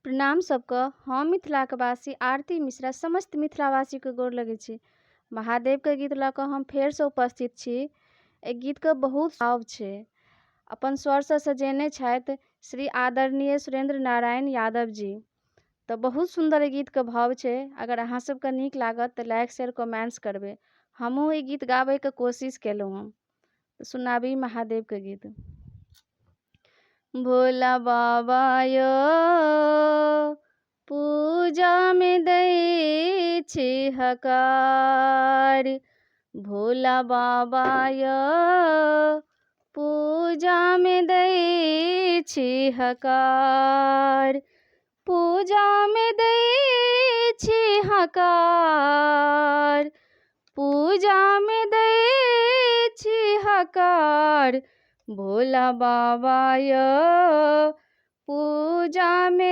प्रणाम सबके। हम मिथिलाके वासी आरती मिश्रा समस्त मिथिलावासीके गोर लगै छी। महादेवके गीत लऽ कऽ हम फेरसँ उपस्थित छी। एहि गीतके बहुत भाव छै। अपन स्वरसँ सजेने छथि श्री आदरणीय सुरेंद्र नारायण यादव जी। तऽ बहुत सुंदर ई गीतके भाव छै। अगर अहाँ सबके नीक लागत तऽ लाइक शेयर कमेंट्स करबै। हमहूँ ई गीत गाबैके कोशिश केलहुँ हँ। तऽ सुनाबी महादेवके गीत। भोला बाबा यो पूजा में दै छी हकार। भोला बाबा यो पूजा में दै छी हकार। पूजा में दै छी हकार। पूजा में दै छी हकार। भोला बाबा यो पूजा में